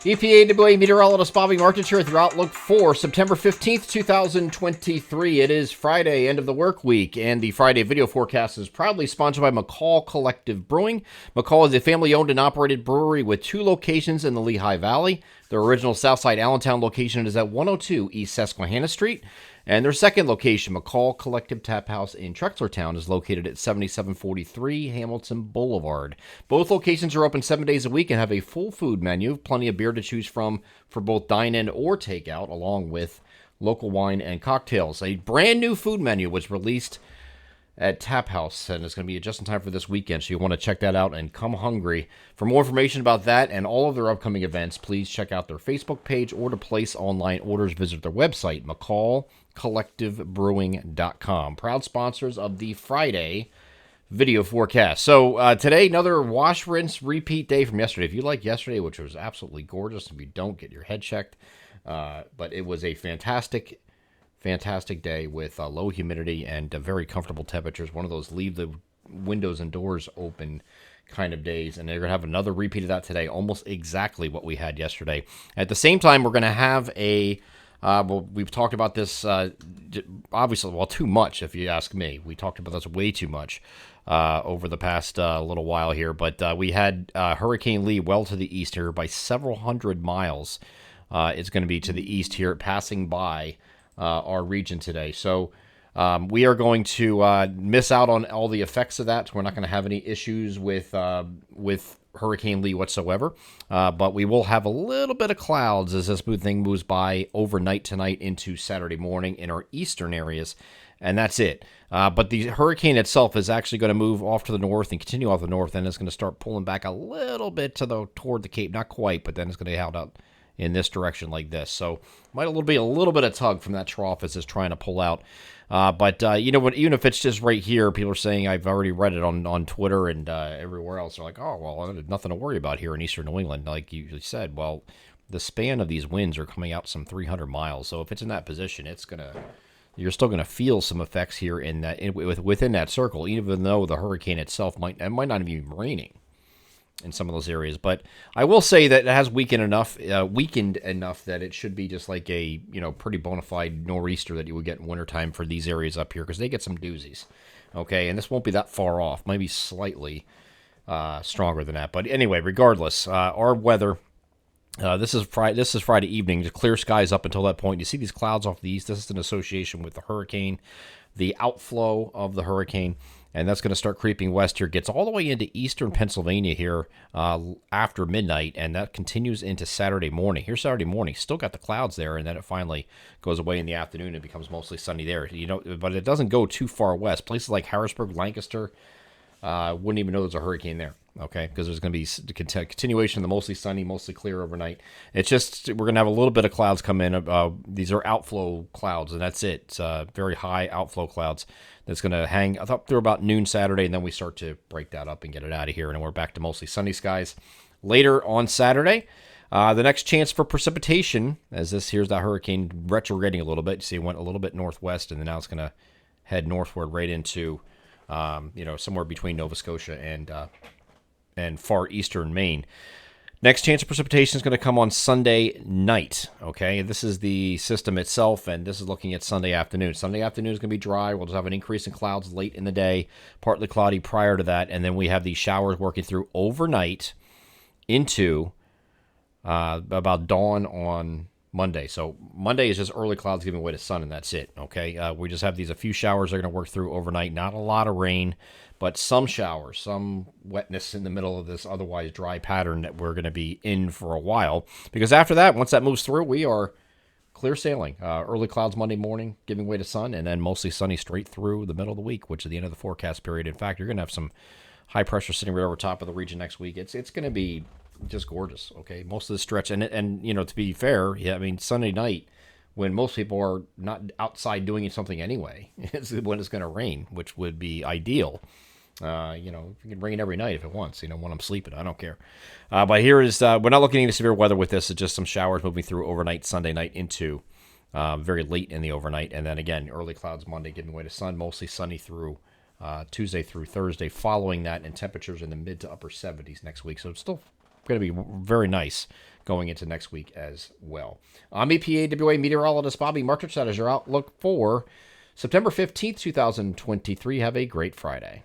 EPAWA meteorologist Bobby Martins here with your outlook for September 15th, 2023. It is Friday, end of the work week, and the Friday video forecast is proudly sponsored by McCall Collective Brewing. McCall is a family-owned and operated brewery with 2 locations in the Lehigh Valley. Their original Southside Allentown location is at 102 East Susquehanna Street. And their second location, McCall Collective Tap House in Trexlertown, is located at 7743 Hamilton Boulevard. Both locations are open 7 days a week and have a full food menu, plenty of beer to choose from for both dine-in or takeout, along with local wine and cocktails. A brand new food menu was released at Tap House, and it's going to be just in time for this weekend, so you want to check that out and come hungry. For more information about that and all of their upcoming events, please check out their Facebook page, or to place online orders, visit their website, mccallcollectivebrewing.com. Proud sponsors of the Friday video forecast. So today, another wash, rinse, repeat day from yesterday. If you like yesterday, which was absolutely gorgeous, if you don't, get your head checked. But it was a fantastic day with low humidity and very comfortable temperatures. One of those leave the windows and doors open kind of days, and they're going to have another repeat of that today, almost exactly what we had yesterday. At the same time, we're going to have well, we've talked about this, obviously, well, too much, if you ask me. We talked about this way too much over the past little while here, but we had Hurricane Lee well to the east here by several hundred miles. It's going to be to the east here, passing by our region today. So we are going to miss out on all the effects of that. We're not going to have any issues with Hurricane Lee whatsoever, but we will have a little bit of clouds as this thing moves by overnight tonight into Saturday morning in our eastern areas, and that's it. But the hurricane itself is actually going to move off to the north and continue off the north, and it's going to start pulling back a little bit toward the Cape, not quite, but then it's going to be held out in this direction like this. So might be a little bit of tug from that trough as it's trying to pull out. But you know what? Even if it's just right here, people are saying, I've already read it on Twitter and everywhere else. They're like, oh, well, there's nothing to worry about here in eastern New England. Like you said, well, the span of these winds are coming out some 300 miles. So if it's in that position, you're still gonna feel some effects here within that circle, even though the hurricane itself might not even be raining in some of those areas. But I will say that it has weakened enough that it should be just like a pretty bona fide nor'easter that you would get in wintertime for these areas up here, because they get some doozies. Okay, and this won't be that far off, maybe slightly stronger than that. But anyway, regardless, our weather. This is Friday evening. The clear skies up until that point. You see these clouds off the east. This is in association with the hurricane, the outflow of the hurricane. And that's going to start creeping west here. Gets all the way into eastern Pennsylvania here after midnight, and that continues into Saturday morning. Here's Saturday morning. Still got the clouds there, and then it finally goes away in the afternoon and becomes mostly sunny there. But it doesn't go too far west. Places like Harrisburg, Lancaster, wouldn't even know there's a hurricane there. Okay, because there's going to be the continuation of the mostly sunny, mostly clear overnight. It's just we're going to have a little bit of clouds come in. These are outflow clouds, and that's it. It's very high outflow clouds that's going to hang up through about noon Saturday, and then we start to break that up and get it out of here, and we're back to mostly sunny skies. Later on Saturday, the next chance for precipitation, here's that hurricane retrograding a little bit. You see it went a little bit northwest, and then now it's going to head northward right into, somewhere between Nova Scotia and far eastern Maine. Next chance of precipitation is going to come on Sunday night, okay? This is the system itself, and this is looking at Sunday afternoon. Sunday afternoon is going to be dry. We'll just have an increase in clouds late in the day, partly cloudy prior to that, and then we have these showers working through overnight into about dawn on Monday. So Monday is just early clouds giving way to sun, and that's it, okay? We just have a few showers that are going to work through overnight. Not a lot of rain, but some showers, some wetness in the middle of this otherwise dry pattern that we're going to be in for a while. Because after that, once that moves through, we are clear sailing. Early clouds Monday morning, giving way to sun, and then mostly sunny straight through the middle of the week, which is the end of the forecast period. In fact, you're going to have some high pressure sitting right over top of the region next week. It's going to be just gorgeous, okay? Most of the stretch, and to be fair, Sunday night, when most people are not outside doing something anyway, is when it's going to rain, which would be ideal. It can rain every night if it wants, when I'm sleeping. I don't care. But here is, we're not looking at any severe weather with this. It's just some showers moving through overnight Sunday night into very late in the overnight. And then again, early clouds Monday giving way to sun, mostly sunny through Tuesday through Thursday. Following that, and temperatures in the mid to upper 70s next week. So it's still going to be very nice going into next week as well. I'm EPAWA meteorologist Bobby Martich. That is your outlook for September 15th, 2023. Have a great Friday.